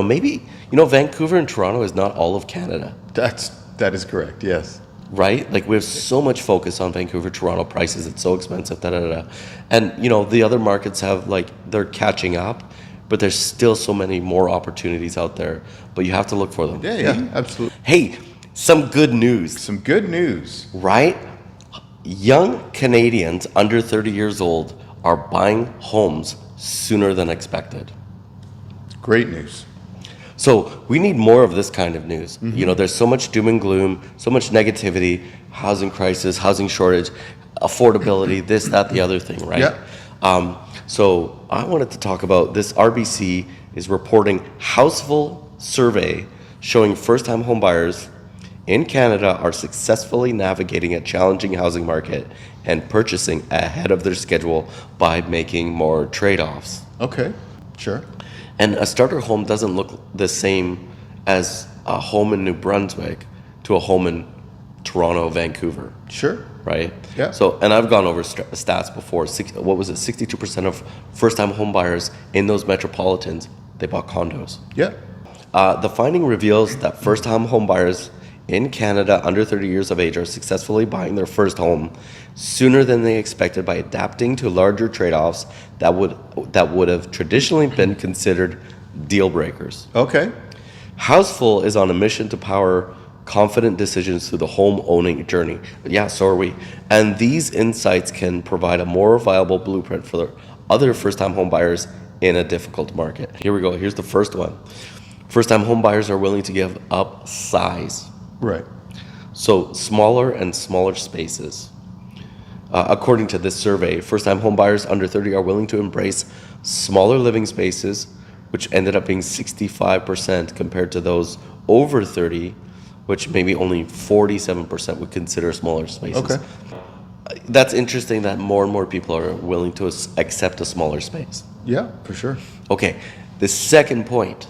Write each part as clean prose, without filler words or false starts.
maybe, Vancouver and Toronto is not all of Canada. That is correct, yes. Right? Like we have so much focus on Vancouver, Toronto prices. It's so expensive, And, the other markets have they're catching up, but there's still so many more opportunities out there, but you have to look for them. Yeah, absolutely. Hey, some good news. Some good news. Right? Young Canadians under 30 years old are buying homes sooner than expected. Great news. So we need more of this kind of news. There's so much doom and gloom, so much negativity, housing crisis, housing shortage, affordability, this, that, the other thing, right? Yeah. So I wanted to talk about this. RBC is reporting Housefull survey showing first-time home buyers in Canada are successfully navigating a challenging housing market and purchasing ahead of their schedule by making more trade-offs. Okay, sure. And a starter home doesn't look the same as a home in New Brunswick to a home in Toronto, Vancouver. Sure. Right? Yeah. So, and I've gone over stats before. 62% of first-time home buyers in those metropolitans, they bought condos. Yeah. The finding reveals that first-time home buyers in Canada under 30 years of age are successfully buying their first home sooner than they expected by adapting to larger trade-offs that would have traditionally been considered deal breakers. Okay. Housefull is on a mission to power confident decisions through the home owning journey. Yeah, so are we. And these insights can provide a more viable blueprint for other first-time home buyers in a difficult market. Here we go. Here's the first one. First-time home buyers are willing to give up size. Right. So smaller and smaller spaces. According to this survey, first-time home buyers under 30 are willing to embrace smaller living spaces, which ended up being 65% compared to those over 30, which maybe only 47% would consider smaller spaces. Okay. That's interesting that more and more people are willing to accept a smaller space. Yeah, for sure. Okay, the second point,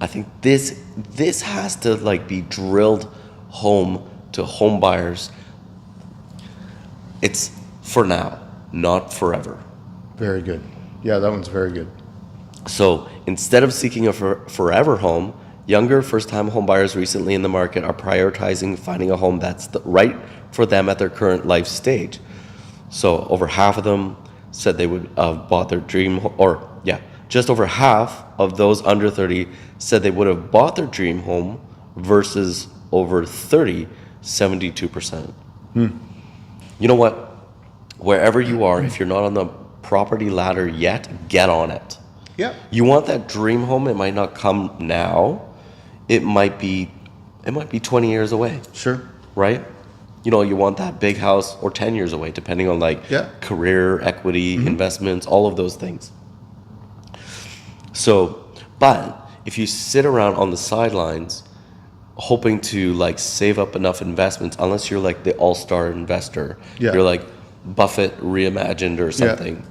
I think this has to be drilled home to home buyers. It's for now, not forever. Very good. Yeah, that one's very good. So instead of seeking a forever home, younger first-time home buyers recently in the market are prioritizing finding a home that's right for them at their current life stage. So over half of them said they would have bought their dream home, just over half of those under 30 said they would have bought their dream home versus over 30, 72%. You know what? Wherever you are, if you're not on the property ladder yet, get on it. Yeah. You want that dream home. It might not come now. It might be 20 years away. Sure. Right? You want that big house, or 10 years away, depending on career, equity, investments, all of those things. So, but if you sit around on the sidelines hoping to save up enough investments, unless you're the all-star investor, you're like Buffett reimagined or something,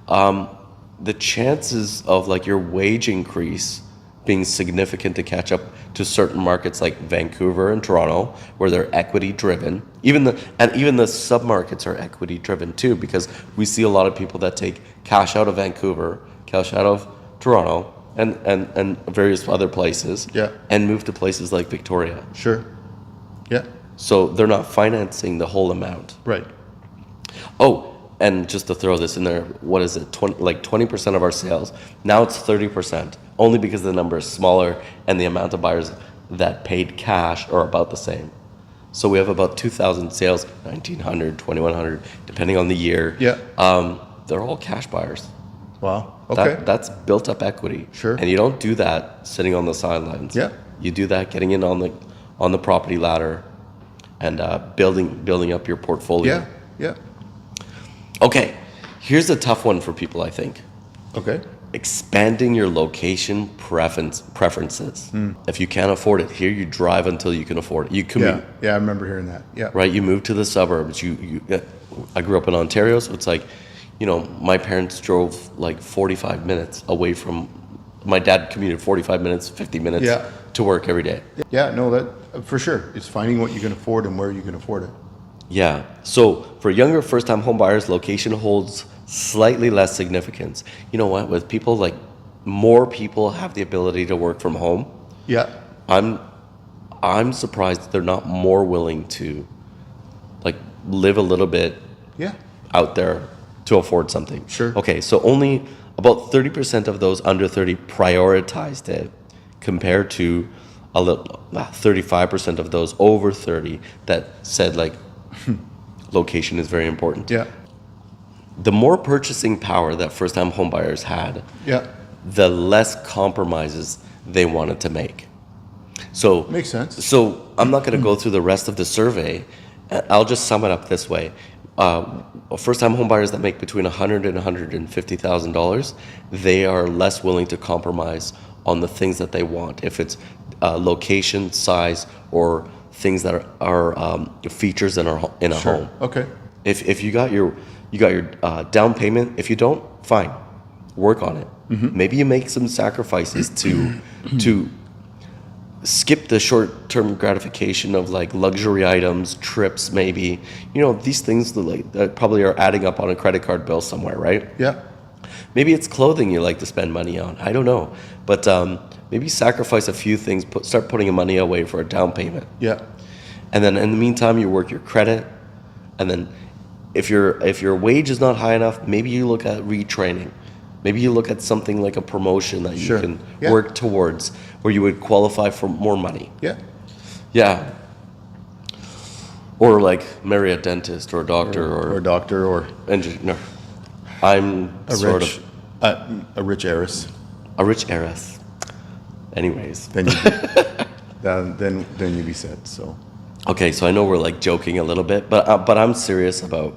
the chances of your wage increase being significant to catch up to certain markets like Vancouver and Toronto, where they're equity driven, even the sub-markets are equity driven too, because we see a lot of people that take cash out of Vancouver, cash out of Toronto, and various other places, and move to places like Victoria. Sure. Yeah. So they're not financing the whole amount. Right. Oh, and just to throw this in there, what is it? 20% of our sales. Now it's 30%, only because the number is smaller and the amount of buyers that paid cash are about the same. So we have about 2,000 sales, 1,900, 2,100, depending on the year. Yeah. They're all cash buyers. Wow. Okay. That's built up equity. Sure. And you don't do that sitting on the sidelines. Yeah. You do that getting in on the property ladder and building up your portfolio. Yeah. Okay, here's a tough one for people, I think. Okay. Expanding your location preferences. If you can't afford it here, you drive until you can afford it. You commute. Yeah, I remember hearing that. Yeah. Right, you move to the suburbs. I grew up in Ontario, so it's my parents drove 45 minutes away from. My dad commuted 45 minutes, 50 minutes to work every day. Yeah, no, that for sure. It's finding what you can afford and where you can afford it. Yeah. So for younger first-time home buyers, location holds slightly less significance. You know what? With people more people have the ability to work from home. Yeah. I'm surprised they're not more willing to like live a little bit Yeah. out there to afford something. Sure. Okay, so only about 30% of those under 30 prioritized it compared to 35% of those over 30 that said like location is very important. Yeah. The more purchasing power that first-time homebuyers had, Yeah. the less compromises they wanted to make. So Makes sense. So I'm not going to go through the rest of the survey. I'll just sum it up this way: first-time homebuyers that make between $100,000 and $150,000, they are less willing to compromise on the things that they want. If it's location, size, or things that are features in a home. Okay. If you got your down payment, if you don't, fine, work on it. Maybe you make some sacrifices to skip the short-term gratification of like luxury items, trips, maybe. These things that probably are adding up on a credit card bill somewhere, right? Yeah. Maybe it's clothing you like to spend money on. I don't know, but maybe sacrifice a few things. Start putting money away for a down payment. Yeah. And then in the meantime, you work your credit, and then if your wage is not high enough, maybe you look at retraining. Maybe you look at something like a promotion that you can work towards, where you would qualify for more money. Yeah. Yeah. Or like marry a dentist or a doctor Or a doctor or engineer. I'm a rich heiress. a rich heiress. Anyways. Then you'd be set. So. Okay, so I know we're like joking a little bit, but I'm serious about,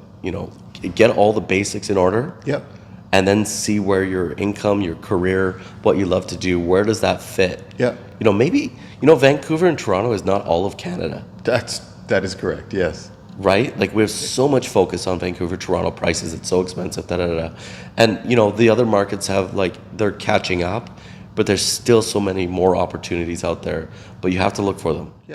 get all the basics in order. Yep. And then see where your income, your career, what you love to do, where does that fit? Yeah. Maybe, Vancouver and Toronto is not all of Canada. That is correct. Yes. Right? Like we have so much focus on Vancouver, Toronto prices. It's so expensive. And, the other markets have they're catching up, but there's still so many more opportunities out there, but you have to look for them. Yeah.